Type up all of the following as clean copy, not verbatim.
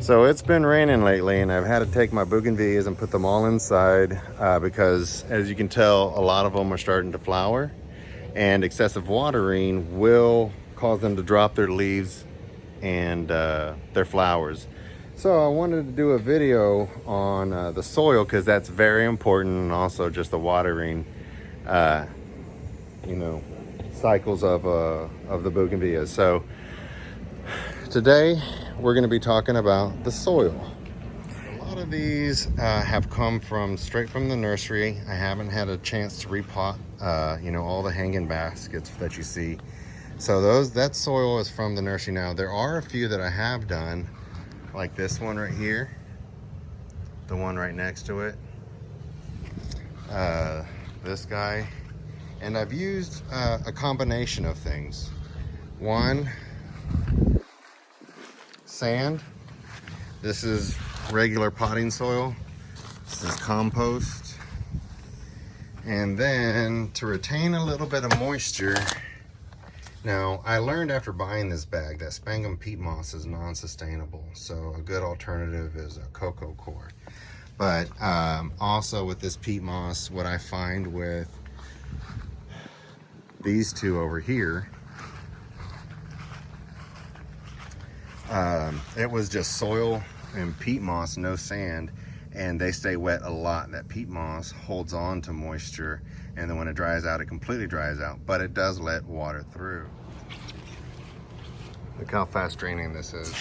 So it's been raining lately, and I've had to take my bougainvilleas and put them all inside because, as you can tell, a lot of them are starting to flower, and excessive watering will cause them to drop their leaves and their flowers. So I wanted to do a video on the soil, because that's very important, and also just the watering cycles of the bougainvilleas. So today we're going to be talking about the soil. A lot of these have come straight from the nursery. I haven't had a chance to repot all the hanging baskets that you see. So that soil is from the nursery. Now there are a few that I have done, like this one right here, the one right next to it, this guy, and I've used a combination of things. One, sand. This is regular potting soil. This is compost. And then to retain a little bit of moisture, now I learned after buying this bag that sphagnum peat moss is non-sustainable, so a good alternative is a cocoa coir. But also with this peat moss, what I find with these two over here, it was just soil and peat moss, no sand, and they stay wet a lot. That peat moss holds on to moisture, and then when it dries out, it completely dries out, but it does let water through. Look how fast draining this is.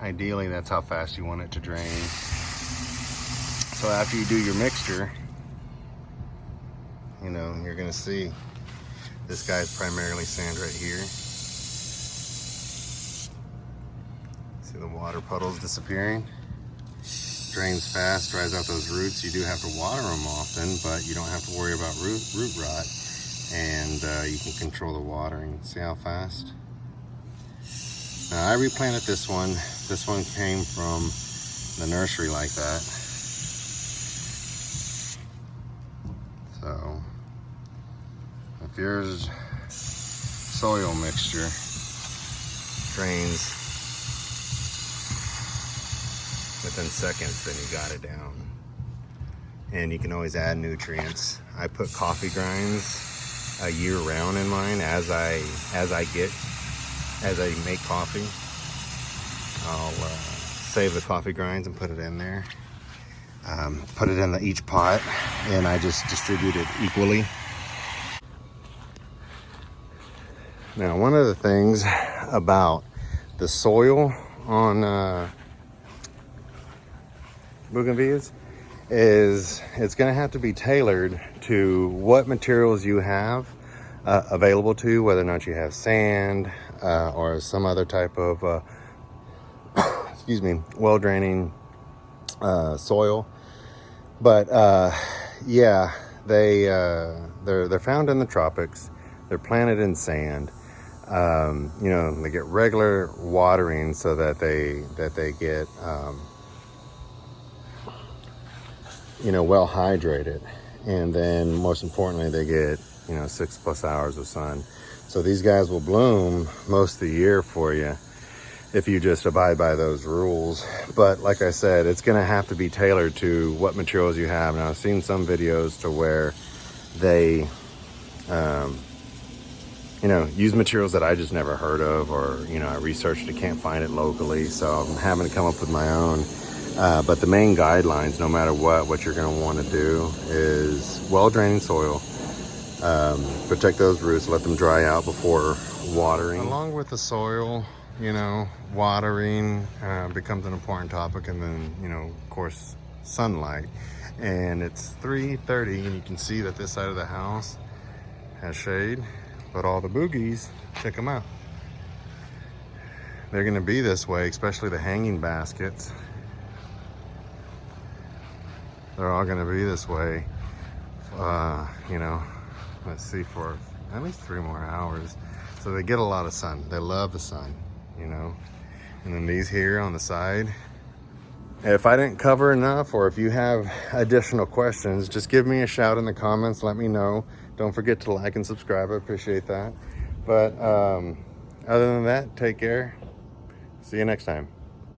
Ideally, that's how fast you want it to drain. So after you do your mixture, you're gonna see this guy's primarily sand right here. See the water puddles disappearing? Drains fast, dries out those roots. You do have to water them often, but you don't have to worry about root rot, and you can control the watering. See how fast? Now I replanted this one. This one came from the nursery like that. So if yours soil mixture drains within seconds, then you got it down. And you can always add nutrients. I put coffee grinds year round in mine. As I make coffee, I'll save the coffee grinds and put it in there. Put it in each pot, and I just distribute it equally. Now, one of the things about the soil on bougainvilleas is it's going to have to be tailored to what materials you have available to you, whether or not you have sand or some other type of well draining soil. But yeah, they're found in the tropics. They're planted in sand. They get regular watering so that they get well hydrated, and then most importantly they get 6+ hours of sun. So these guys will bloom most of the year for you if you just abide by those rules. But like I said, it's going to have to be tailored to what materials you have. Now I've seen some videos to where they use materials that I just never heard of, or I researched it, can't find it locally, so I'm having to come up with my own. But the main guidelines, no matter what you're going to want to do, is well draining soil, protect those roots, let them dry out before watering. Along with the soil, watering becomes an important topic, and then of course sunlight. And it's 3:30, and you can see that this side of the house has shade, but all the boogies, check them out, they're going to be this way, especially the hanging baskets. They're all going to be this way, let's see, for at least 3 more hours. So they get a lot of sun. They love the sun, And then these here on the side, If I didn't cover enough, or if you have additional questions, just give me a shout in the comments. Let me know. Don't forget to like and subscribe. I appreciate that. But other than that, take care. See you next time.